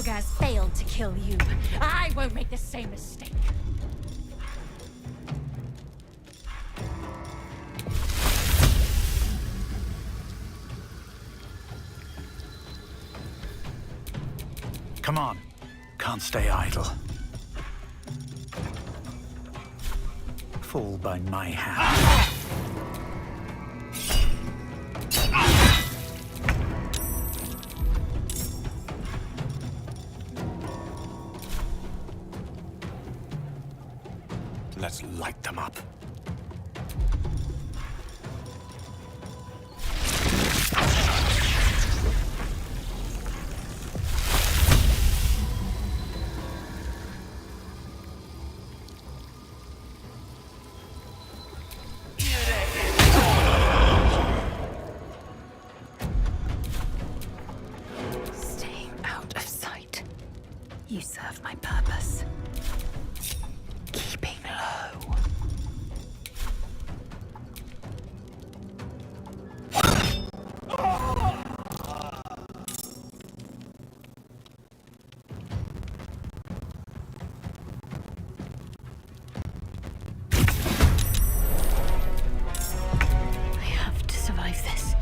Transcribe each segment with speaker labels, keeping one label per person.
Speaker 1: has failed to kill you. I won't make the same mistake.
Speaker 2: Come on. Can't stay idle. Fall by my hand.
Speaker 3: Let's light them up.
Speaker 1: Staying out of sight. You serve my purpose. Keeping low. I have to survive this.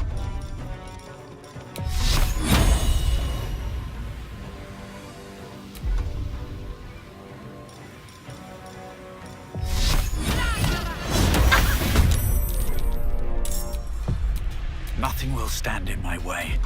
Speaker 2: Nothing will stand in my way.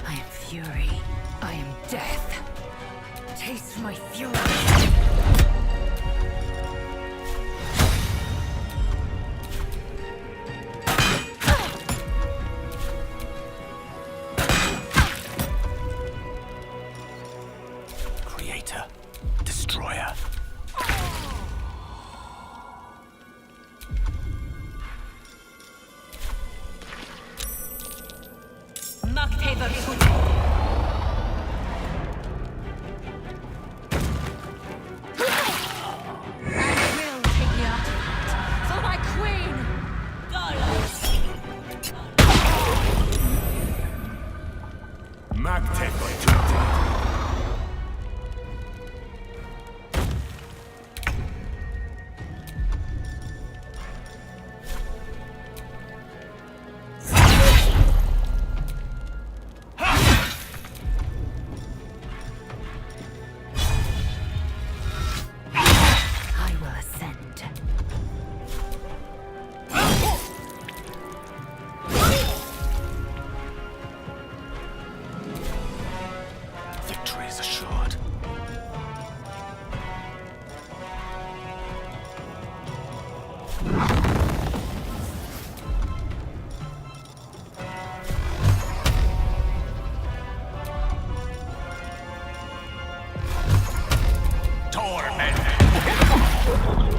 Speaker 1: I am fury. I am death. Taste my fury.
Speaker 2: Creator. Destroyer.
Speaker 1: I will take the artifact for my queen. I will ascend.
Speaker 2: Victory is assured. Torment!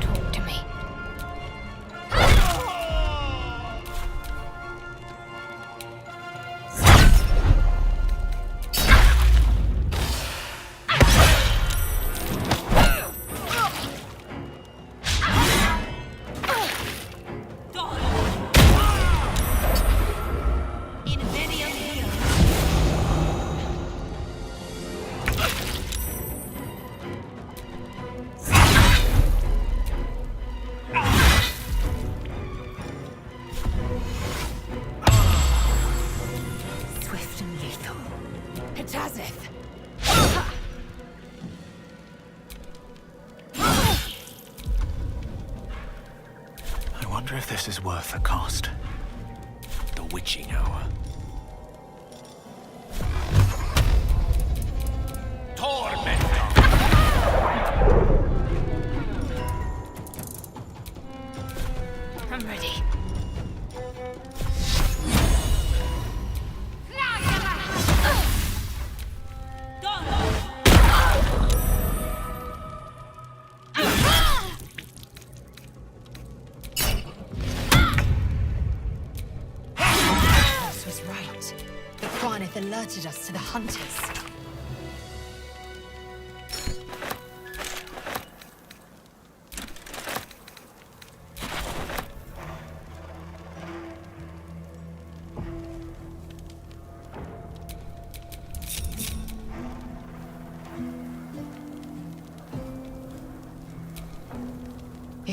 Speaker 1: Talk to me. Swift and lethal. Hitazeth.
Speaker 2: I wonder if this is worth the cost.
Speaker 3: The witching hour. Torment!
Speaker 1: I'm ready. This was right. The Kwanith alerted us to the hunters.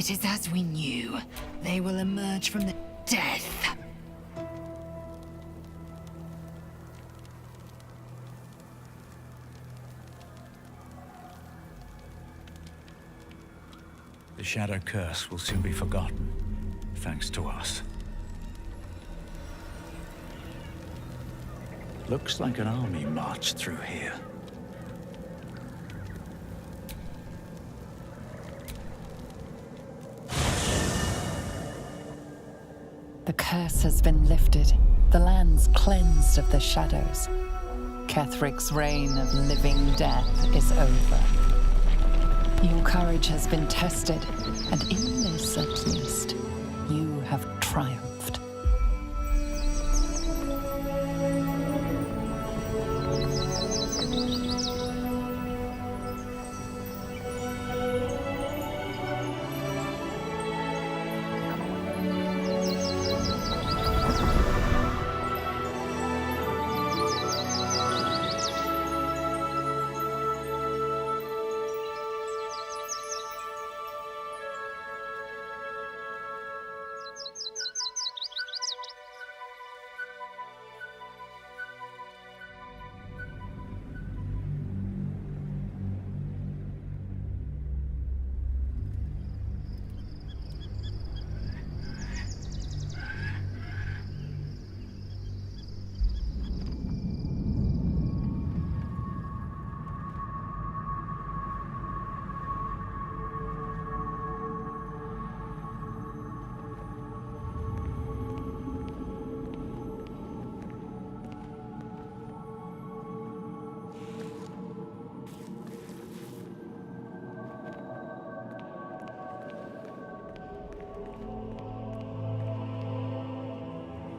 Speaker 1: It is as we knew. They will emerge from the death.
Speaker 2: The Shadow Curse will soon be forgotten, thanks to us. Looks like an army marched through here.
Speaker 4: The curse has been lifted. The land's cleansed of the shadows. Kethric's reign of living death is over. Your courage has been tested, and in this at least, you have triumphed.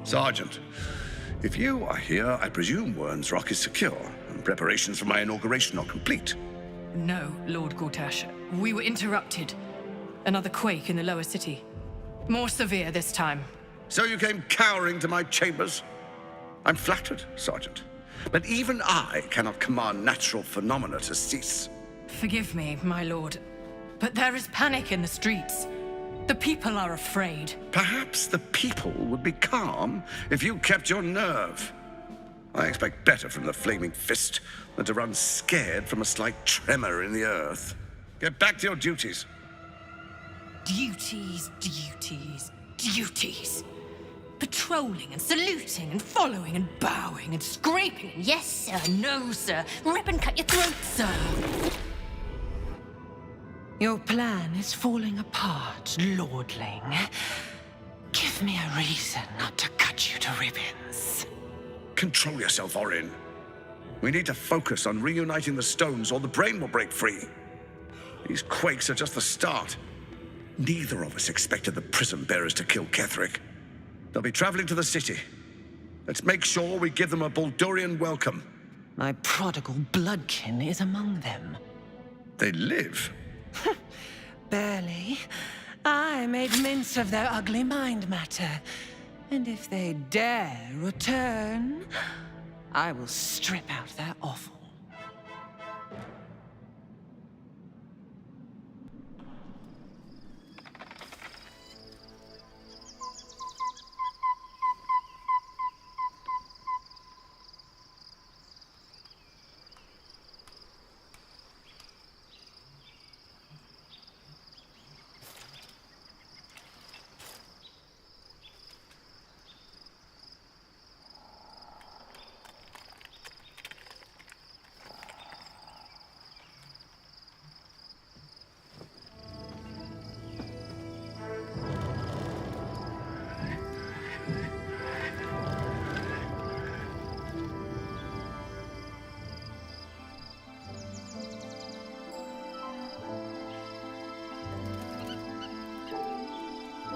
Speaker 5: Sergeant, if you are here, I presume Wern's Rock is secure, and preparations for my inauguration are complete.
Speaker 6: No, Lord Gortash. We were interrupted. Another quake in the lower city. More severe this time.
Speaker 5: So you came cowering to my chambers? I'm flattered, Sergeant. But even I cannot command natural phenomena to cease.
Speaker 6: Forgive me, my lord, but there is panic in the streets. The people are afraid.
Speaker 5: Perhaps the people would be calm if you kept your nerve. I expect better from the Flaming Fist than to run scared from a slight tremor in the earth. Get back to your duties.
Speaker 6: Duties, duties, duties. Patrolling and saluting and following and bowing and scraping. Yes, sir. No, sir. Rip and cut your throat, sir. Your plan is falling apart, lordling. Give me a reason not to cut you to ribbons.
Speaker 5: Control yourself, Orin. We need to focus on reuniting the stones or the brain will break free. These quakes are just the start. Neither of us expected the Prism Bearers to kill Ketheric. They'll be traveling to the city. Let's make sure we give them a Baldurian welcome.
Speaker 7: My prodigal bloodkin is among them.
Speaker 5: They live.
Speaker 7: Barely. I made mince of their ugly mind matter. And if they dare return, I will strip out their offal.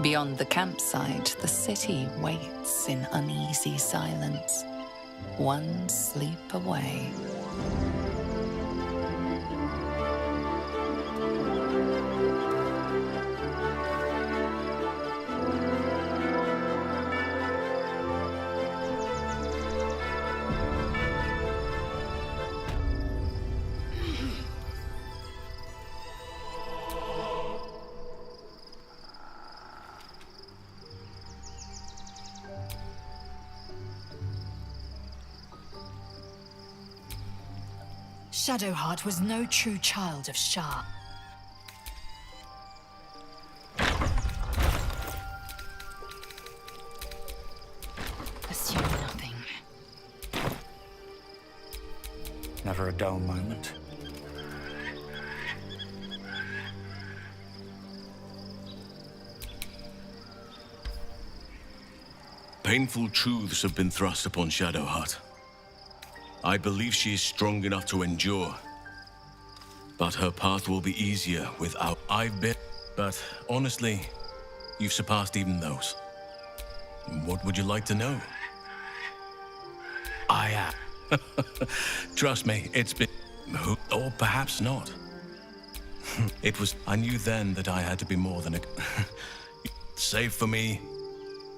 Speaker 4: Beyond the campsite, the city waits in uneasy silence, one sleep away.
Speaker 6: Shadowheart was no true child of Shah. Assume nothing.
Speaker 2: Never a dull moment.
Speaker 3: Painful truths have been thrust upon Shadowheart. I believe she is strong enough to endure. But her path will be easier without I've been. But honestly, you've surpassed even those. What would you like to know? I am. Trust me, it's been... Or perhaps not. It was... I knew then that I had to be more than a... Save for me,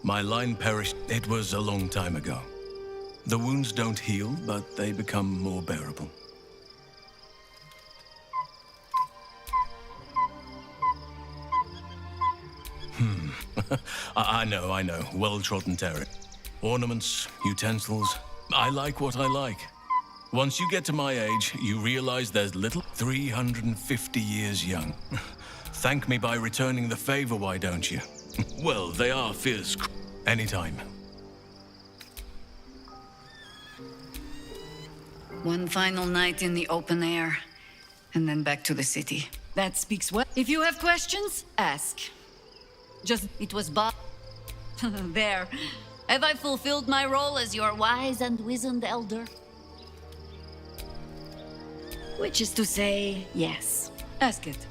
Speaker 3: my line perished. It was a long time ago. The wounds don't heal, but they become more bearable. I know. Well-trodden territory. Ornaments, utensils. I like what I like. Once you get to my age, you realize there's little 350 years young. Thank me by returning the favor, why don't you? Well, they are fierce. Anytime.
Speaker 8: One final night in the open air, and then back to the city. That speaks well. If you have questions, ask. Just, it was there. Have I fulfilled my role as your wise and wizened elder? Which is to say, yes. Ask it.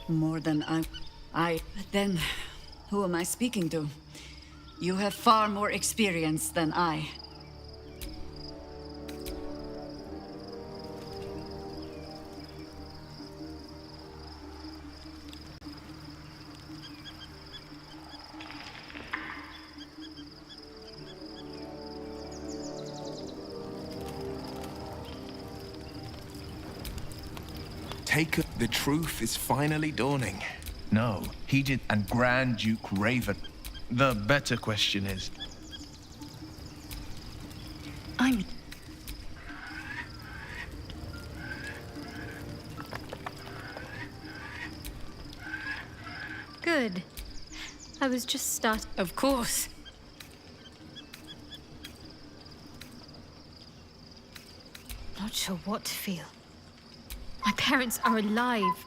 Speaker 8: More than But then, who am I speaking to? You have far more experience than I.
Speaker 9: The truth is finally dawning. No, he did, and Grand Duke Raven. The better question is...
Speaker 8: I'm...
Speaker 10: Good. I was just starting.
Speaker 6: Of course.
Speaker 10: Not sure what to feel. My parents are alive.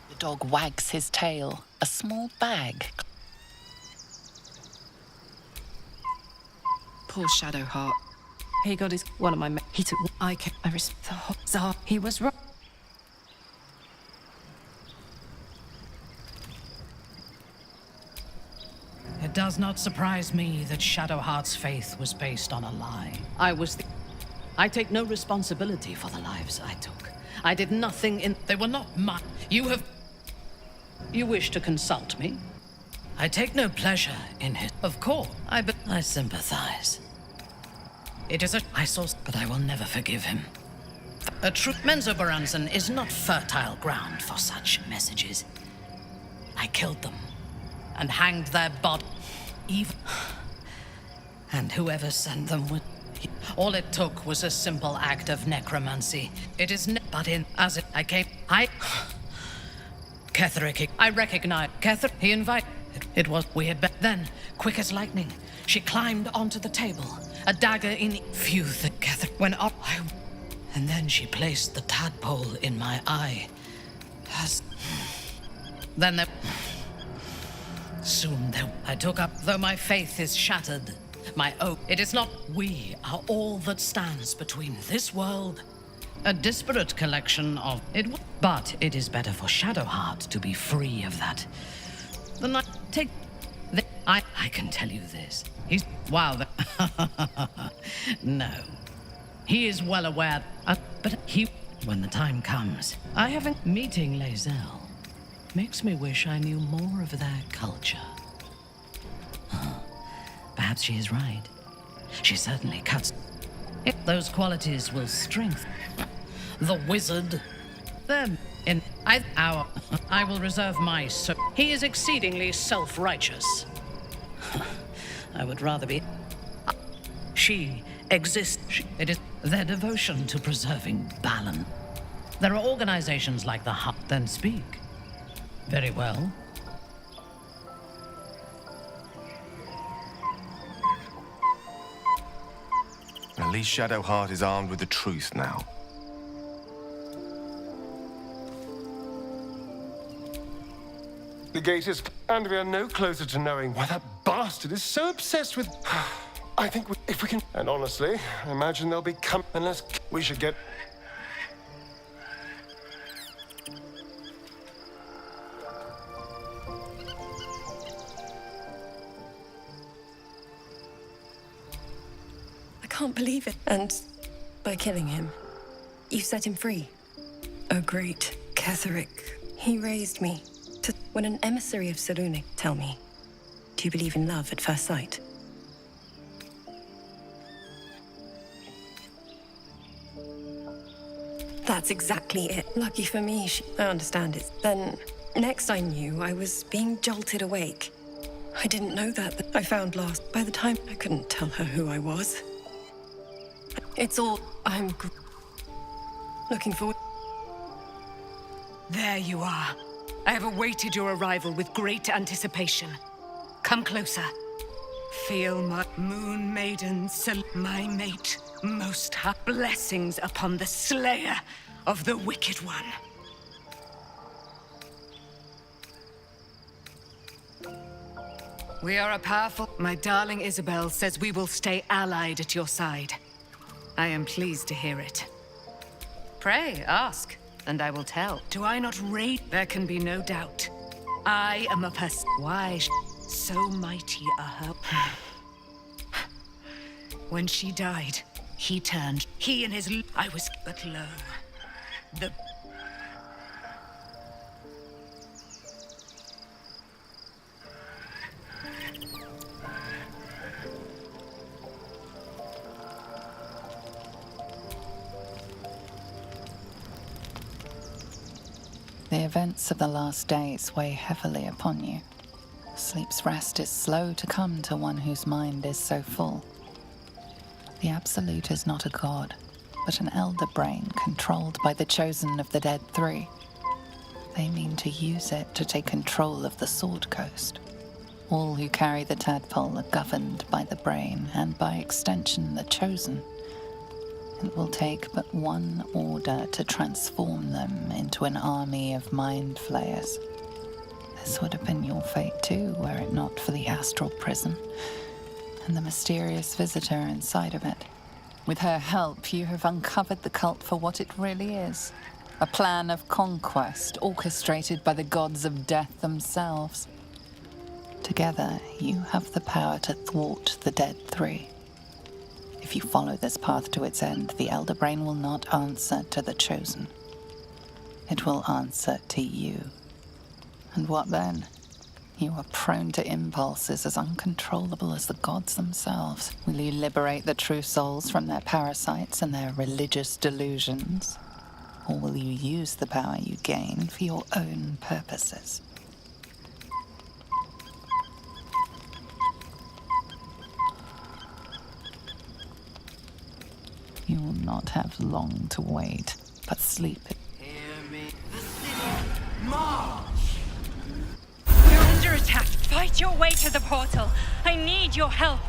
Speaker 4: The dog wags his tail. A small bag.
Speaker 11: Poor Shadowheart. He got his one of my he took I respect the whole Zar. He was right.
Speaker 12: It does not surprise me that Shadowheart's faith was based on a lie. I take no responsibility for the lives I took. I did nothing in... They were not mine. You wish to consult me? I take no pleasure in it. Of course, I sympathize. It is I saw... But I will never forgive him. A true... Menzoberranzan is not fertile ground for such messages. I killed them and hanged their body. Even... And whoever sent them would... All it took was a simple act of necromancy. It is but in... As it... I came... Ketherick... I recognize... Ketherick... He invited... It was... We had been... Then, quick as lightning, she climbed onto the table. A dagger in... Phew, the Ketherick... When up... And then she placed the tadpole in my eye. Then there... Soon there, I took up, though my faith is shattered, my oath. It is not we are all that stands between this world, a disparate collection of it. But it is better for Shadowheart to be free of that. The night take. I can tell you this. He's no, he is well aware. But he, when the time comes, I haven't meeting Lae'zel. Makes me wish I knew more of their culture. Perhaps she is right. She certainly cuts. Those qualities will strengthen the wizard. Them. I will reserve my he is exceedingly self-righteous. I would rather be. She exists. It is their devotion to preserving balance. There are organizations like the Hub. Then speak. Very well.
Speaker 9: At least Shadowheart is armed with the truth now.
Speaker 13: The gate is... and we are no closer to knowing why that bastard is so obsessed with... I think if we can... And honestly, I imagine they'll be unless we should get...
Speaker 14: I can't believe it. And by killing him, you set him free. Oh, great. Ketheric. He raised me. When an emissary of Selûne, tell me, do you believe in love at first sight? That's exactly it. Lucky for me, I understand it. Then, next I knew, I was being jolted awake. I didn't know that I found last. By the time, I couldn't tell her who I was. It's all... I'm... looking forward...
Speaker 1: There you are. I have awaited your arrival with great anticipation. Come closer. Feel my moon maiden, my mate, most blessings upon the slayer of the wicked one. We are a powerful... My darling Isabel says we will stay allied at your side. I am pleased to hear it. Pray, ask, and I will tell. Do I not rate? There can be no doubt. I am a person. Why so mighty are her... When she died, he turned. He and his... I was but lo. The...
Speaker 4: The events of the last days weigh heavily upon you. Sleep's rest is slow to come to one whose mind is so full. The Absolute is not a god, but an elder brain controlled by the chosen of the Dead Three. They mean to use it to take control of the Sword Coast. All who carry the tadpole are governed by the brain, and by extension the chosen. It will take but one order to transform them into an army of mind flayers. This would have been your fate too, were it not for the astral prison and the mysterious visitor inside of it. With her help, you have uncovered the cult for what it really is. A plan of conquest orchestrated by the gods of death themselves. Together, you have the power to thwart the Dead Three. If you follow this path to its end, the Elder Brain will not answer to the Chosen. It will answer to you. And what then? You are prone to impulses as uncontrollable as the gods themselves. Will you liberate the true souls from their parasites and their religious delusions? Or will you use the power you gain for your own purposes? You will not have long to wait, but sleep.
Speaker 1: Hear me. The city. March! We're under attack. Fight your way to the portal. I need your help.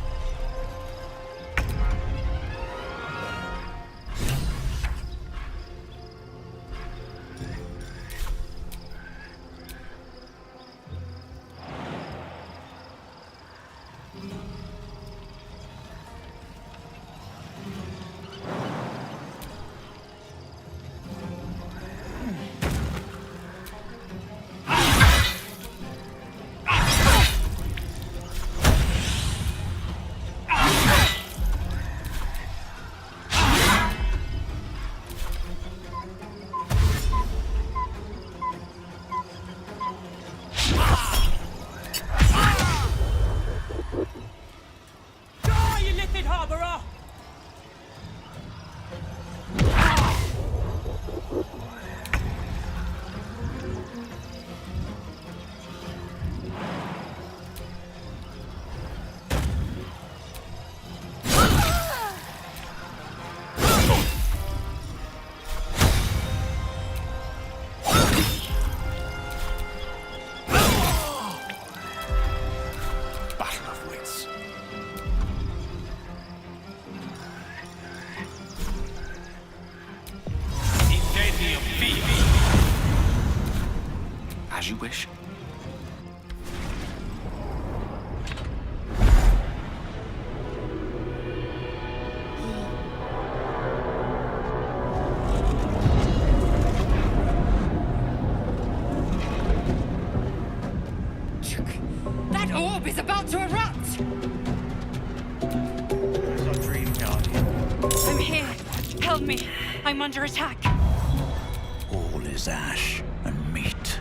Speaker 15: As you wish.
Speaker 6: That orb is about to erupt!
Speaker 2: There's our dream guardian.
Speaker 6: I'm here. Help me. I'm under attack.
Speaker 2: All is ash and meat.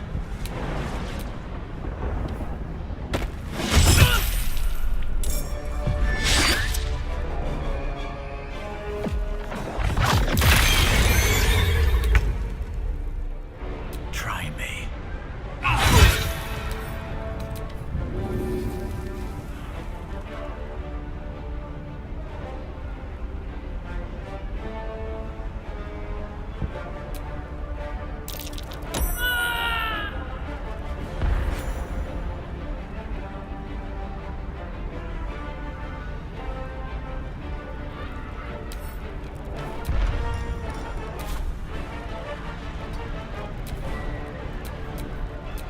Speaker 2: Try me.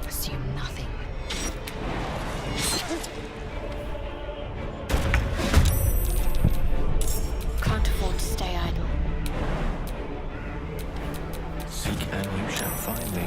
Speaker 6: Assume nothing. Can't afford to stay idle.
Speaker 15: Seek and you shall find me.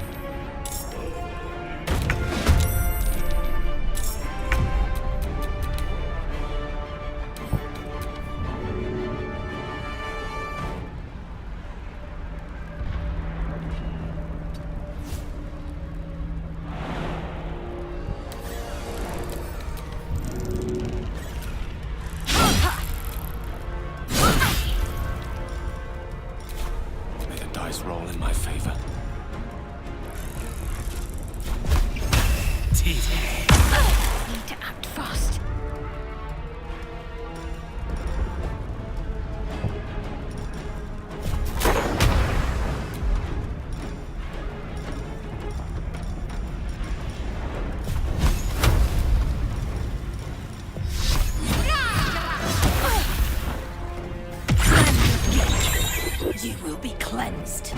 Speaker 15: May the dice roll in my favor.
Speaker 6: Need to act fast. You will be cleansed.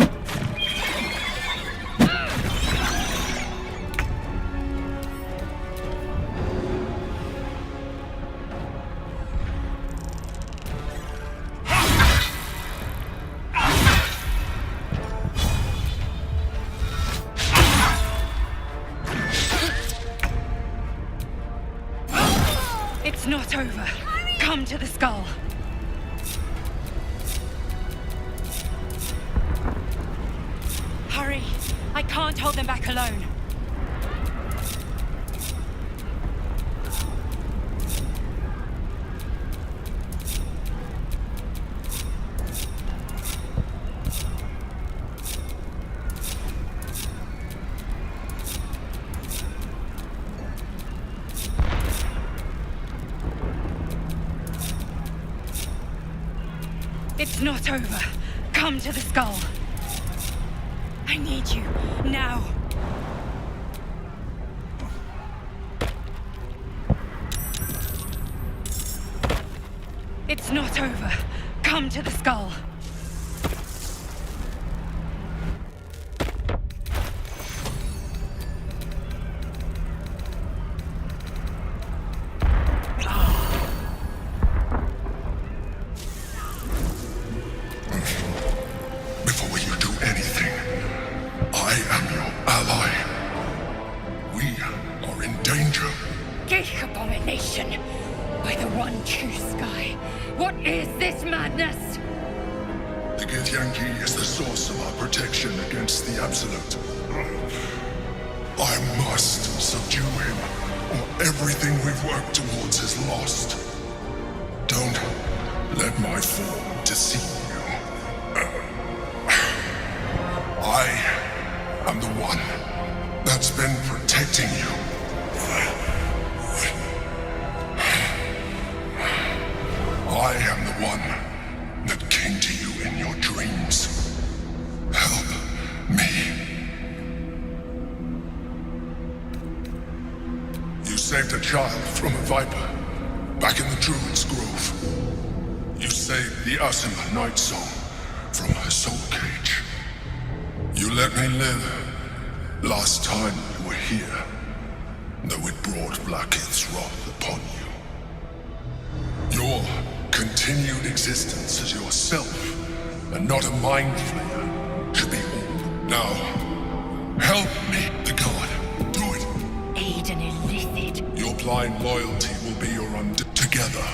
Speaker 6: It's not over. Come to the skull. Hurry! I can't hold them back alone. It's not over. Come to the skull. I need you, now. It's not over. Come to the skull.
Speaker 5: Before you do anything, I am your ally. We are in danger.
Speaker 6: Geek abomination! By the one true sky, what is this madness?
Speaker 5: The Githyanki is the source of our protection against the Absolute. I must subdue him, or everything we've worked towards is lost. Don't let my form deceive you. I am the one that's been protecting you. I am the one that came to you in your dreams. Help me. You saved a child from a viper back in the Druid's Grove. You saved the Asima Night Song from her soul cage. You let me live last time
Speaker 16: were here, though it brought Blackith's wrath upon you. Your continued existence as yourself, and not a mind flayer, should be all. Now, help me, the god. Do it.
Speaker 6: Aid an illicit.
Speaker 16: Your blind loyalty will be your together.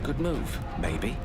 Speaker 15: Good move, maybe.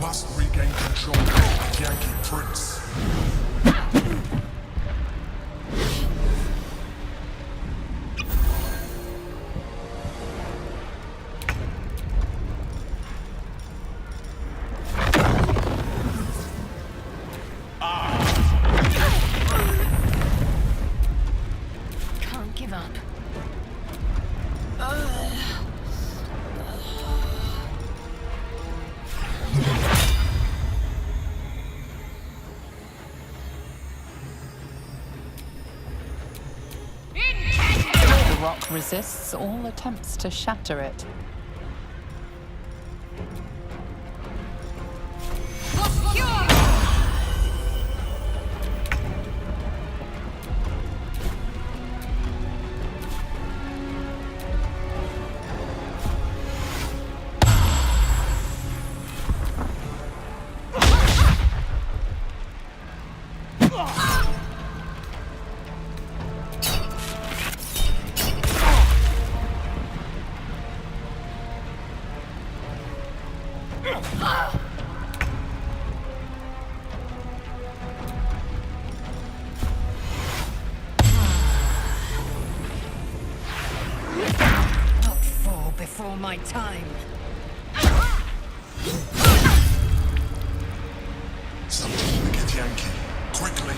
Speaker 16: must regain control of the Yankee Prince.
Speaker 6: Can't give up.
Speaker 4: The rock resists all attempts to shatter it.
Speaker 6: Not fall before my time.
Speaker 16: Something to get Yankee. Quickly.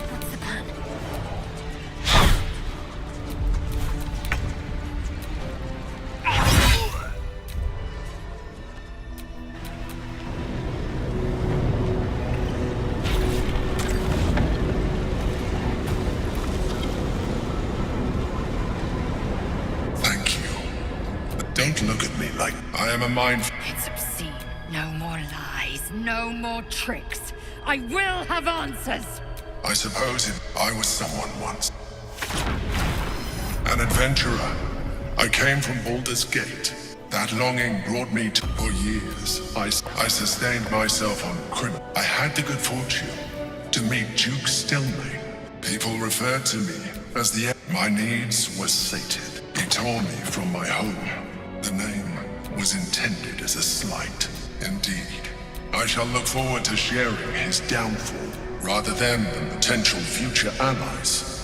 Speaker 6: What's the plan?
Speaker 16: Thank you. But don't look at me like I am a mind.
Speaker 6: It's obscene. No more lies. No more tricks. I will have answers.
Speaker 16: I suppose I was someone once. An adventurer. I came from Baldur's Gate. That longing brought me to... For years, I sustained myself on criminal. I had the good fortune to meet Duke Stilmane. People referred to me as the... My needs were sated. He tore me from my home. The name was intended as a slight. Indeed. I shall look forward to sharing his downfall, rather than potential future allies.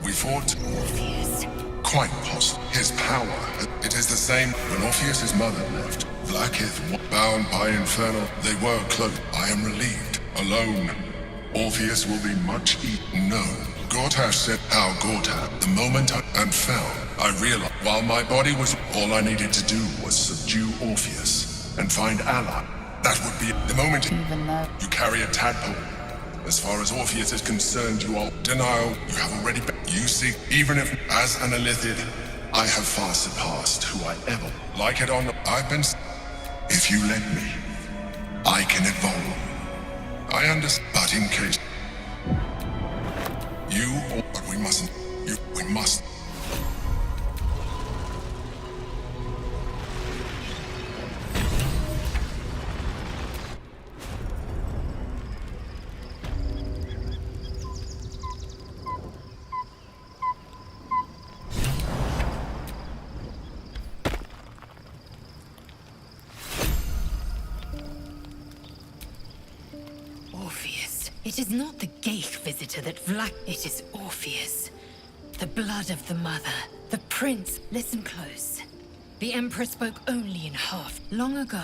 Speaker 16: We fought...
Speaker 6: Orpheus.
Speaker 16: Quite possible. His power. It is the same when Orpheus's mother left. Blackith, bound by Infernal. They were close. I am relieved. Alone. Orpheus will be much No. Gortash said how Gortash. The moment I found, I realized while my body was all I needed to do was subdue Orpheus and find ally. That would be the moment
Speaker 4: Even though
Speaker 16: you carry a tadpole. As far as Orpheus is concerned, you are denial. You have already been. You see, even if as an Illithid, I have far surpassed who I ever. Like it or not, I've been. If you let me, I can evolve. I understand, but in case you or but we mustn't. We must.
Speaker 6: Orpheus. It is not the Geich visitor that It is Orpheus. The blood of the mother. The prince. Listen close. The Emperor spoke only in half. Long ago,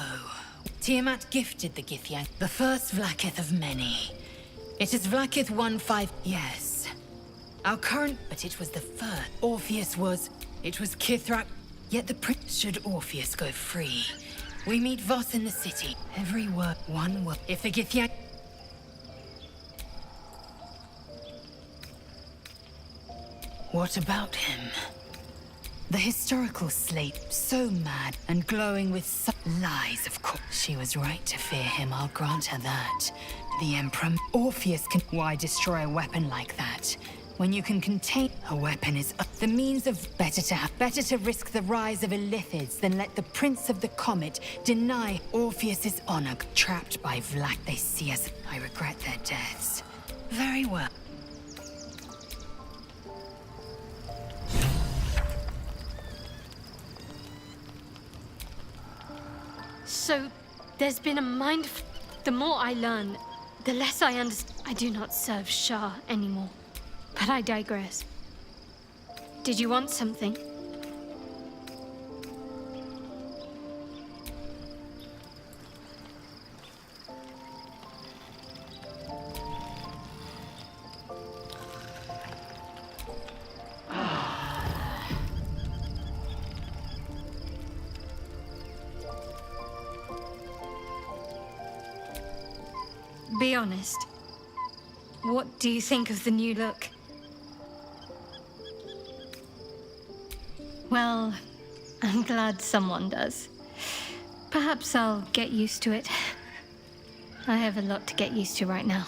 Speaker 6: Tiamat gifted the Githyank, the first Vlakith of many. It is Vlakith 1-5. Yes. Our current... But it was the first. Orpheus was... It was Kithrak. Yet the prince... Should Orpheus go free? We meet Voss in the city. Every word... One word. If the Githyank... What about him? The historical slate, so mad and glowing with lies, of course. She was right to fear him, I'll grant her that. The Emperor... Orpheus can... Why destroy a weapon like that? When you can contain a weapon is the means of better to risk the rise of Illithids than let the Prince of the Comet deny Orpheus's honor. Trapped by Vlad, they see us. I regret their deaths. Very well.
Speaker 10: So, there's been a mind. The more I learn, the less I understand. I do not serve Shah anymore. But I digress. Did you want something? Be honest. What do you think of the new look? Well, I'm glad someone does. Perhaps I'll get used to it. I have a lot to get used to right now.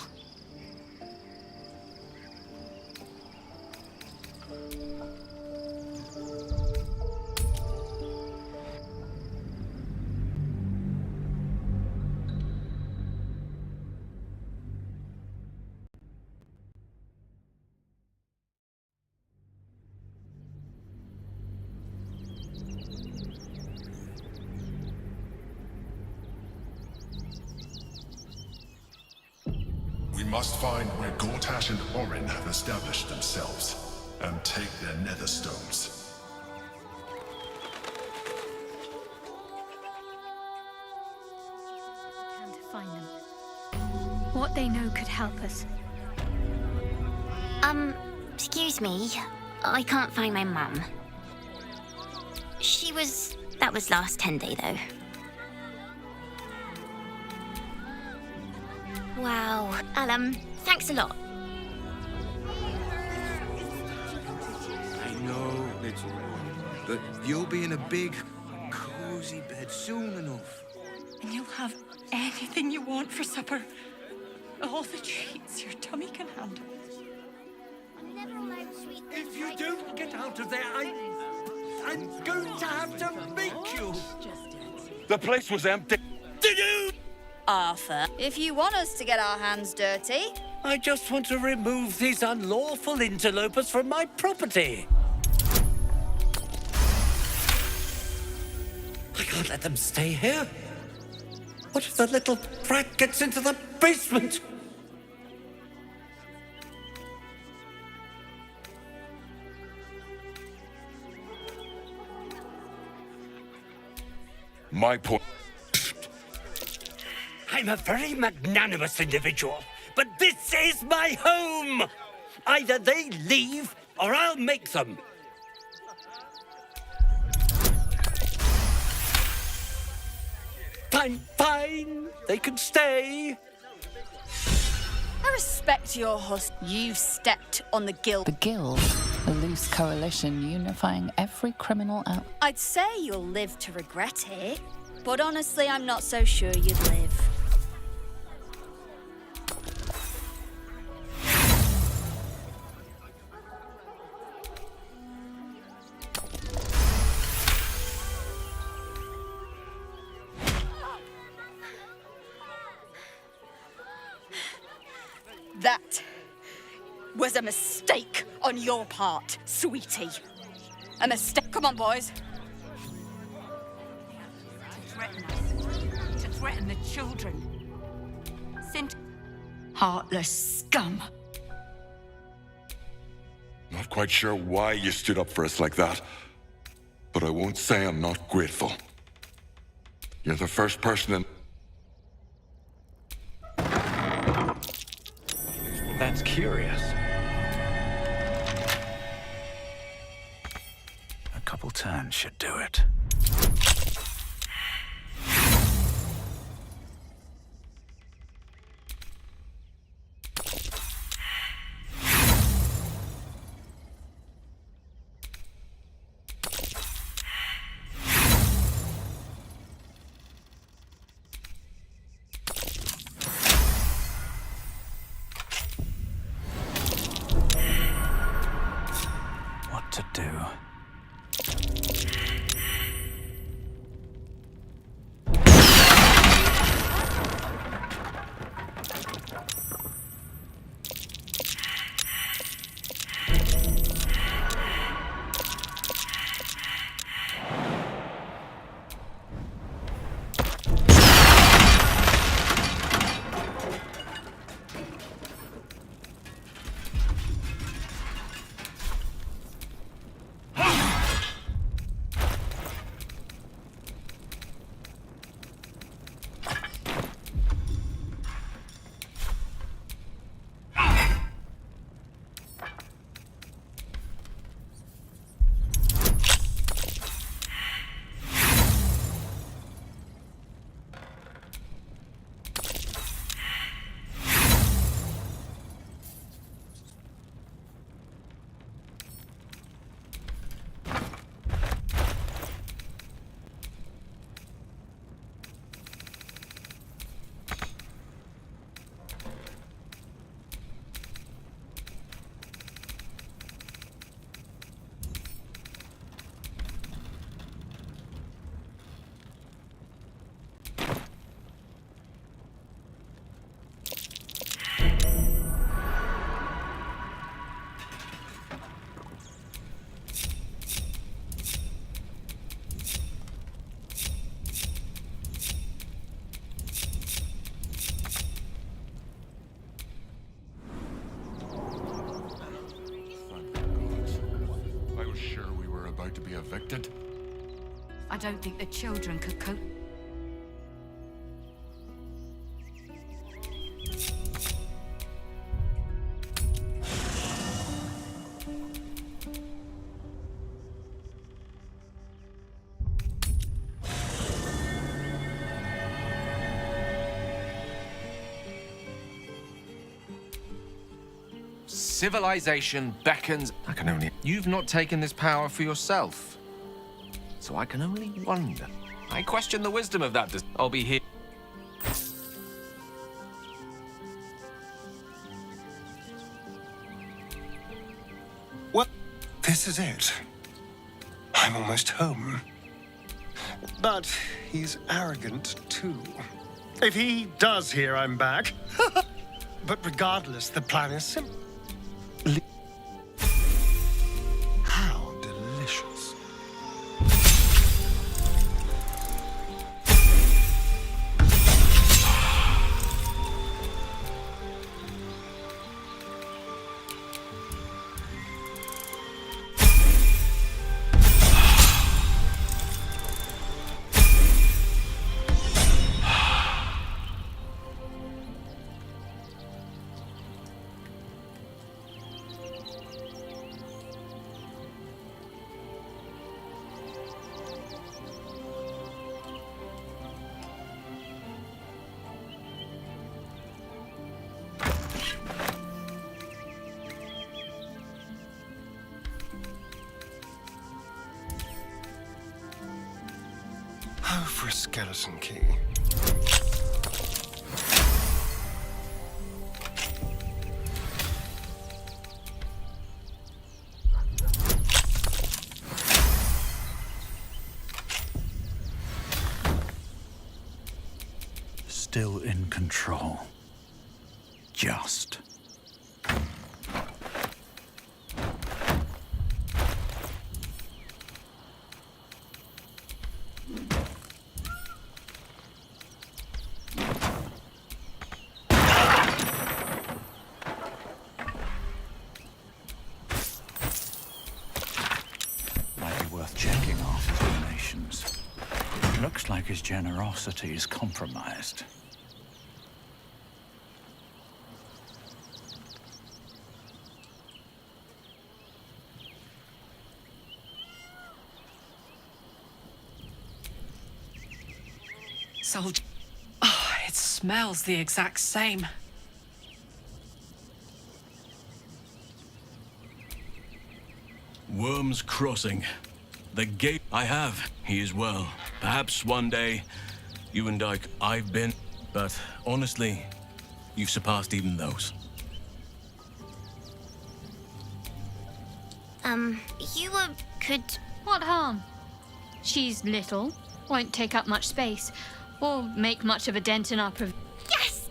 Speaker 16: We must find where Gortash and Orin have established themselves, and take their nether stones.
Speaker 10: And to find them. What they know could help us.
Speaker 17: Excuse me. I can't find my mum. That was last 10 day, though. Wow. Thanks a lot.
Speaker 18: I know, little one, but you'll be in a big, cozy bed soon enough.
Speaker 14: And you'll have anything you want for supper. All the treats your tummy can handle.
Speaker 19: If you don't get out of there, I'm going to have to make you.
Speaker 20: The place was empty.
Speaker 19: Did you?
Speaker 21: Arthur, if you want us to get our hands dirty...
Speaker 19: I just want to remove these unlawful interlopers from my property. I can't let them stay here. What if the little brat gets into the basement?
Speaker 20: My point.
Speaker 19: I'm a very magnanimous individual, but this is my home! Either they leave, or I'll make them. Fine. They can stay.
Speaker 21: I respect your host. You've stepped on the guild.
Speaker 4: The Guild, a loose coalition unifying every criminal out.
Speaker 21: I'd say you'll live to regret it, but honestly, I'm not so sure you'd live. That was a mistake on your part, sweetie. A mistake. Come on, boys.
Speaker 6: To threaten the children.
Speaker 21: Heartless scum.
Speaker 16: Not quite sure why you stood up for us like that, but I won't say I'm not grateful. You're the first person in...
Speaker 2: That's curious. A couple turns should do it. to do.
Speaker 16: I was sure we were about to be evicted.
Speaker 8: I don't think the children could cope.
Speaker 9: Civilization beckons. I can only. You've not taken this power for yourself. So I can only wonder. I question the wisdom of that. I'll be here.
Speaker 13: What? This is it. I'm almost home. But he's arrogant, too. If he does hear I'm back. But regardless, the plan is simple. How delicious. Oh, for a skeleton key.
Speaker 2: Still in control. Just. Checking after donations. Looks like his generosity is compromised.
Speaker 11: Soldier. Oh, it smells the exact same.
Speaker 3: Worm's Crossing. The gate I have. He is well. Perhaps one day, you and I've been... But honestly, you've surpassed even those.
Speaker 17: You could...
Speaker 10: What harm? She's little, won't take up much space, or make much of a dent in our
Speaker 17: Yes!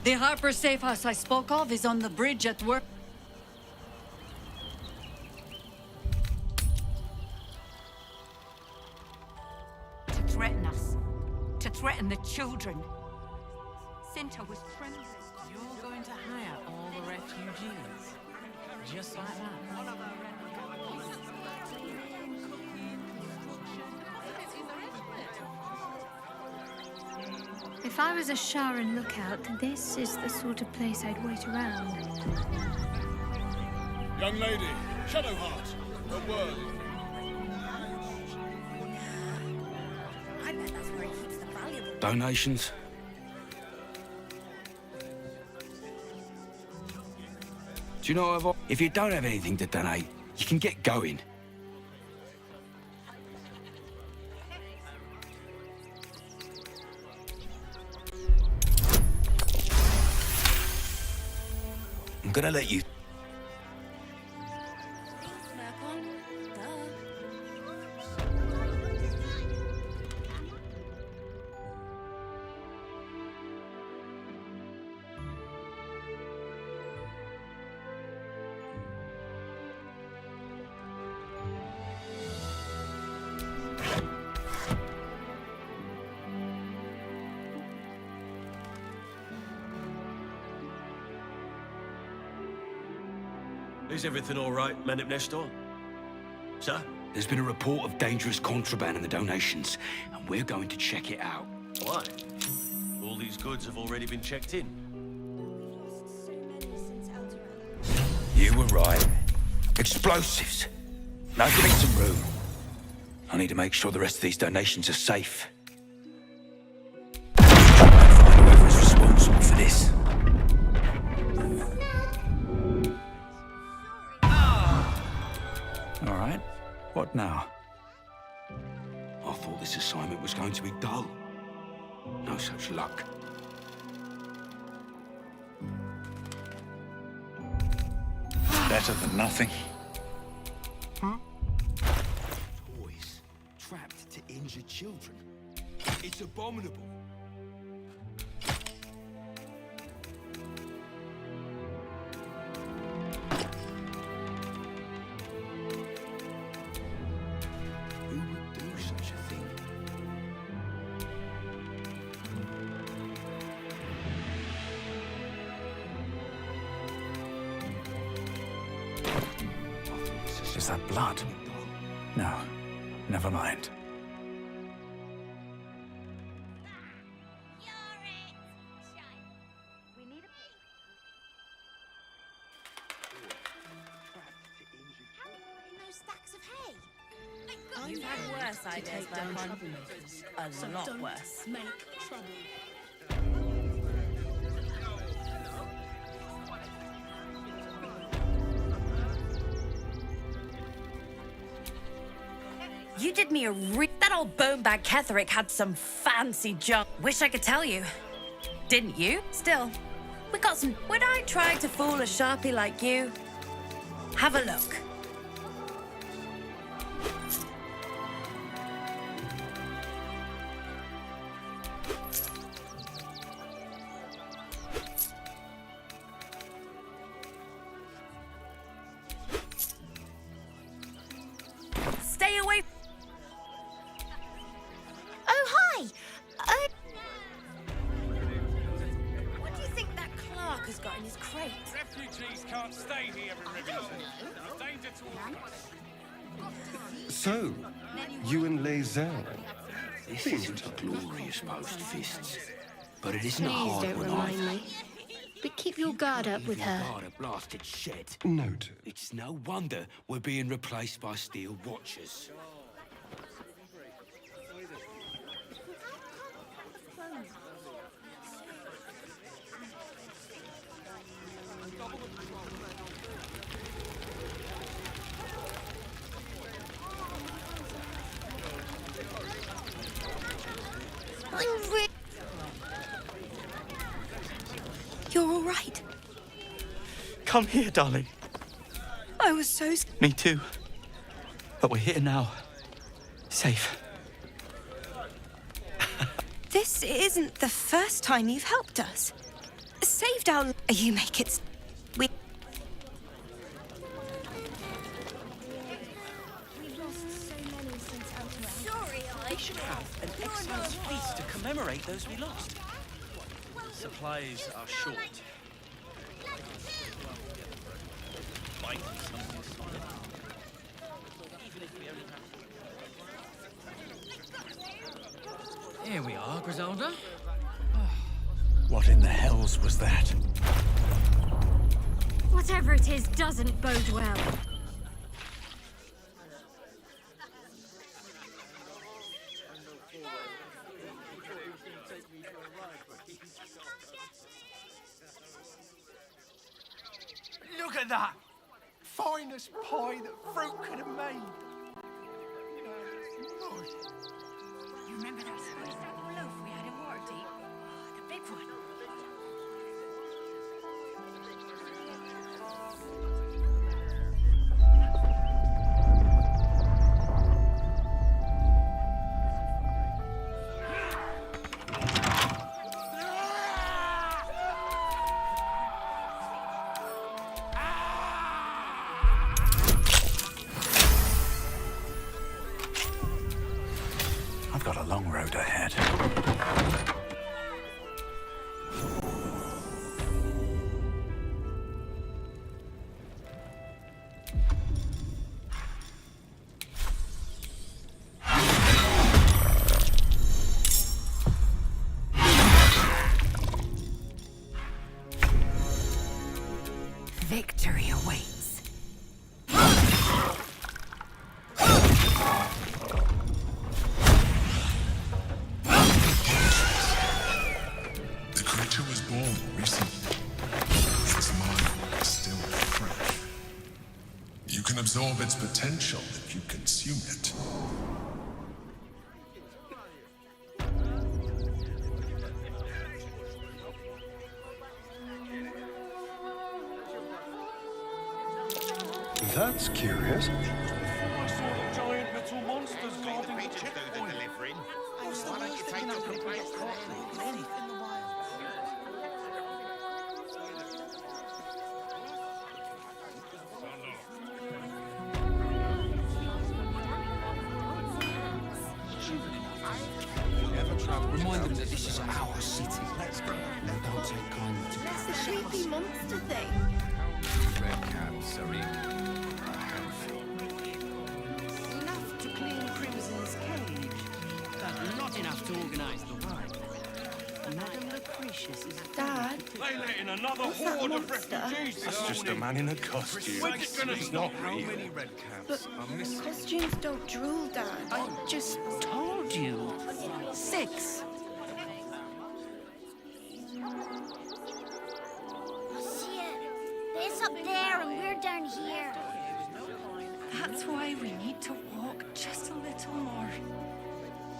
Speaker 8: The Harper safe house I spoke of is on the bridge at work.
Speaker 7: To threaten us. To threaten the children. Cinta was trembling.
Speaker 11: You're going to hire all the refugees. Just like that.
Speaker 10: If I was a Sharan lookout, this is the sort of place I'd wait around.
Speaker 20: Young lady, Shadowheart, a word.
Speaker 17: I bet that's where he keeps the valuable...
Speaker 15: Donations? Do you know if you don't have anything to donate, you can get going. I'm gonna let you...
Speaker 22: Is everything all right, Menip Nestor? Sir?
Speaker 15: There's been a report of dangerous contraband in the donations, and we're going to check it out.
Speaker 22: Why? All these goods have already been checked in.
Speaker 15: You were right. Explosives. Now give me some room. I need to make sure the rest of these donations are safe. Find whoever is responsible for this. All right. What now? I thought this assignment was going to be dull. No such luck.
Speaker 2: Better than nothing.
Speaker 15: Boys trapped to injure children. It's abominable. Who would do such a thing?
Speaker 2: Is that blood? No, never mind.
Speaker 23: You've had worse ideas, Berkon. A lot worse.
Speaker 7: Make trouble.
Speaker 23: You did me a That old bone bag Ketherick had some fancy junk. Wish I could tell you. Didn't you? Still, we got some... Would I try to fool a Sharpie like you? Have a look. Stay away.
Speaker 17: Oh, hi!
Speaker 23: What do you think that Clark has got in his crate?
Speaker 20: Refugees can't stay here, Ribbington. Danger to all.
Speaker 13: So, you and Lae'zel.
Speaker 15: This isn't a glorious post-fists, but it isn't a
Speaker 10: Please
Speaker 15: hard
Speaker 10: don't
Speaker 15: one
Speaker 10: remind
Speaker 15: either.
Speaker 10: me. But keep your guard up with her.
Speaker 15: Guard a blasted shed.
Speaker 13: Noted.
Speaker 15: It's no wonder we're being replaced by steel watchers.
Speaker 17: Oi,
Speaker 23: right?
Speaker 1: Come here, darling.
Speaker 23: I was so...
Speaker 1: Me too. But we're here now. Safe.
Speaker 23: This isn't the first time you've helped us. Saved our... You make it... We...
Speaker 1: We should have an excellence feast to commemorate those we lost. Supplies are short.
Speaker 5: Here we are, Griselda.
Speaker 2: What in the hells was that?
Speaker 10: Whatever it is doesn't bode well.
Speaker 12: Look at that! Finest pie that fruit could have made.
Speaker 7: You remember that loaf we had in Waterdeep? The big one.
Speaker 2: I've got a long road ahead.
Speaker 6: Victory awaits.
Speaker 16: The creature was born recently. Its mind is still fresh. You can absorb its potential if you consume it.
Speaker 13: That's curious.
Speaker 20: Giant metal monsters guarding the checkpoint.
Speaker 12: Why don't you take them from place to place?
Speaker 5: Remind them that this is our city. Let's go. Don't take kindly to
Speaker 23: That's the creepy monster thing.
Speaker 9: Red caps are even a handful.
Speaker 24: Enough to clean Crimson's cage, but not enough to organize the ride. Madame Lucretius is...
Speaker 23: Dad?
Speaker 20: They let in another
Speaker 23: What's that
Speaker 20: horde of
Speaker 23: monster?
Speaker 20: refugees
Speaker 3: That's
Speaker 20: this
Speaker 3: just a
Speaker 20: morning.
Speaker 3: man in a costume.
Speaker 20: When's it gonna
Speaker 3: It's
Speaker 20: stop?
Speaker 3: not real.
Speaker 9: Many red caps
Speaker 23: But
Speaker 9: are missing.
Speaker 23: costumes don't drool, Dad.
Speaker 24: I just told you. 6.
Speaker 17: See it? It's up there and we're down here.
Speaker 11: That's why we need to walk just a little more.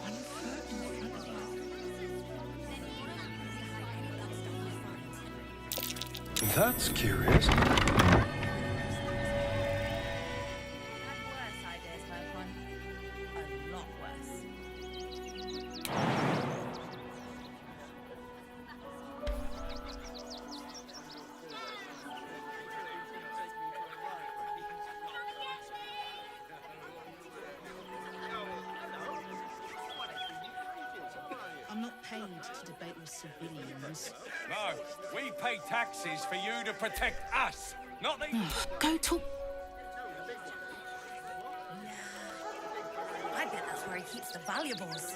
Speaker 11: One foot in front of the other.
Speaker 13: That's curious.
Speaker 21: Worse ideas, my friend. A lot worse.
Speaker 24: I'm not paid to debate with civilians.
Speaker 20: No, we pay taxes for you to protect us, not the...
Speaker 11: Go talk.
Speaker 21: I bet that's where he keeps the valuables.